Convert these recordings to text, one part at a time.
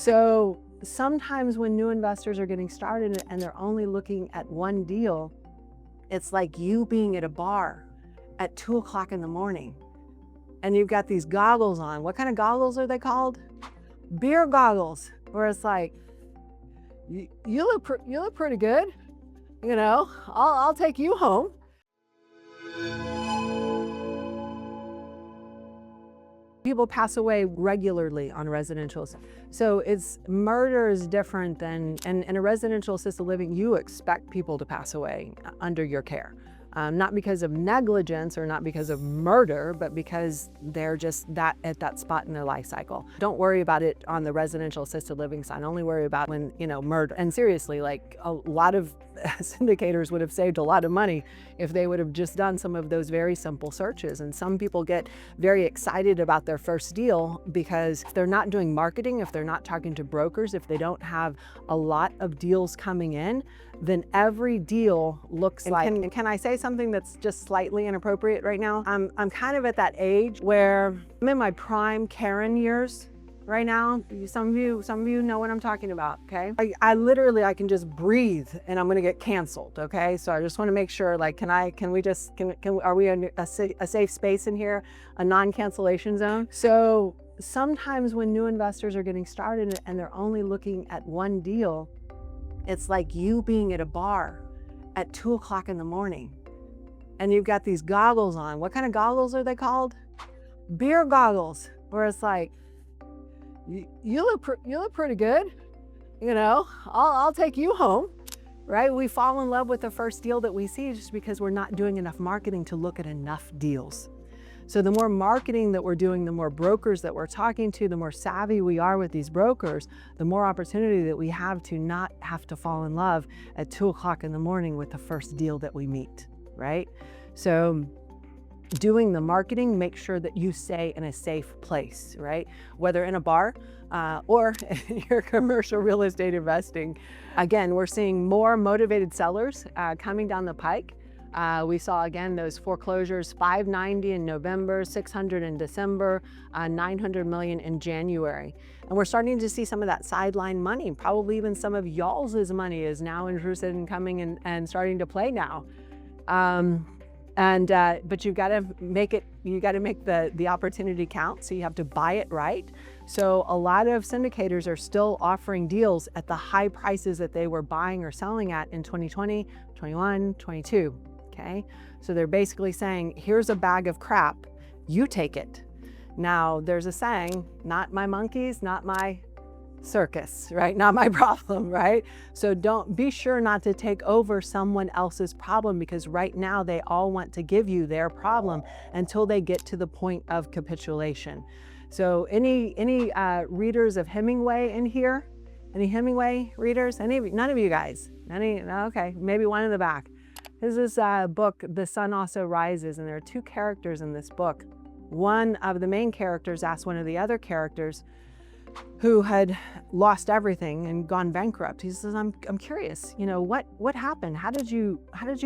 So sometimes when new investors are getting started and they're only looking at one deal, it's like you being at a bar at 2 o'clock in the morning and you've got these goggles on. What kind of goggles are they called? Beer goggles, where it's like, you look pretty good. You know, I'll take you home. People pass away regularly on residential. So murder is different than, and in a residential assisted living, you expect people to pass away under your care. Not because of negligence or not because of murder, but because they're just at that spot in their life cycle. Don't worry about it on the residential assisted living side. Only worry about when, murder. And seriously, like a lot of syndicators would have saved a lot of money if they would have just done some of those very simple searches. And some people get very excited about their first deal because if they're not doing marketing, if they're not talking to brokers, if they don't have a lot of deals coming in, then every deal looks like, can I say something that's just slightly inappropriate right now? I'm kind of at that age where I'm in my prime Karen years right now. Some of you know what I'm talking about, okay? I literally can just breathe and I'm gonna get canceled, okay? So I just wanna make sure, like, are we in a safe space in here, a non-cancellation zone? So sometimes when new investors are getting started and they're only looking at one deal, it's like you being at a bar at 2 o'clock in the morning and you've got these goggles on. What kind of goggles are they called? Beer goggles, where it's like, you look pretty good. You know, I'll take you home, right? We fall in love with the first deal that we see just because we're not doing enough marketing to look at enough deals. So the more marketing that we're doing, the more brokers that we're talking to, the more savvy we are with these brokers, the more opportunity that we have to not have to fall in love at 2 o'clock in the morning with the first deal that we meet, right? So doing the marketing, make sure that you stay in a safe place, right? Whether in a bar or in your commercial real estate investing. Again, we're seeing more motivated sellers coming down the pike. We saw, again, those foreclosures, 590 in November, 600 in December, 900 million in January. And we're starting to see some of that sideline money. Probably even some of y'all's money is now interested in coming and starting to play now. But you've got to make the opportunity count. So you have to buy it right. So a lot of syndicators are still offering deals at the high prices that they were buying or selling at in 2020, 21, 22. Okay, so they're basically saying, here's a bag of crap, you take it. Now, there's a saying, not my monkeys, not my circus, right? Not my problem, right? So be sure not to take over someone else's problem, because right now they all want to give you their problem until they get to the point of capitulation. So any readers of Hemingway in here? Any Hemingway readers? None of you guys? Okay, maybe one in the back. This is a book, The Sun Also Rises, and there are two characters in this book. One of the main characters asked one of the other characters who had lost everything and gone bankrupt. He says, I'm curious, what happened? How did you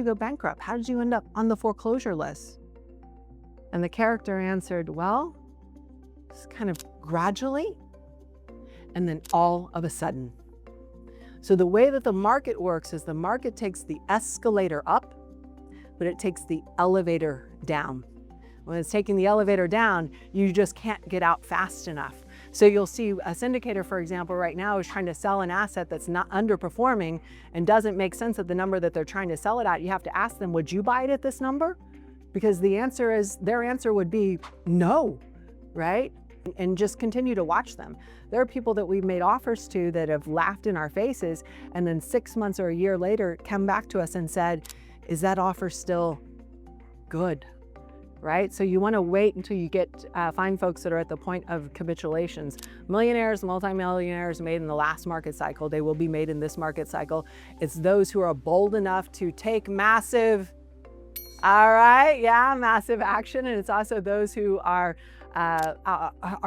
go bankrupt? How did you end up on the foreclosure list? And the character answered, well, it's kind of gradually and then all of a sudden. So the way that the market works is the market takes the escalator up, but it takes the elevator down. When it's taking the elevator down, you just can't get out fast enough. So you'll see a syndicator, for example, right now is trying to sell an asset that's not underperforming and doesn't make sense at the number that they're trying to sell it at. You have to ask them, would you buy it at this number? Because their answer would be no, right? And just continue to watch them. There are people that we've made offers to that have laughed in our faces and then 6 months or a year later come back to us and said, is that offer still good? Right? So you want to wait until you find folks that are at the point of capitulations. Millionaires, multimillionaires made in the last market cycle, they will be made in this market cycle. It's those who are bold enough to take massive action. And it's also those who are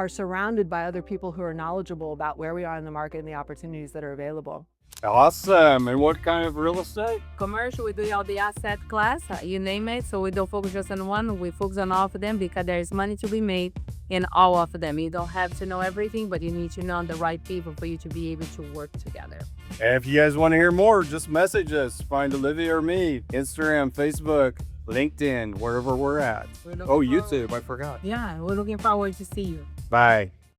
surrounded by other people who are knowledgeable about where we are in the market and the opportunities that are available. Awesome. And what kind of real estate? Commercial, we do all the asset class, you name it. So we don't focus just on one, we focus on all of them because there is money to be made in all of them. You don't have to know everything, but you need to know the right people for you to be able to work together. And if you guys want to hear more, just message us. Find Olivia or me, Instagram, Facebook, LinkedIn, wherever we're at. Oh, YouTube, I forgot. Yeah, we're looking forward to see you. Bye.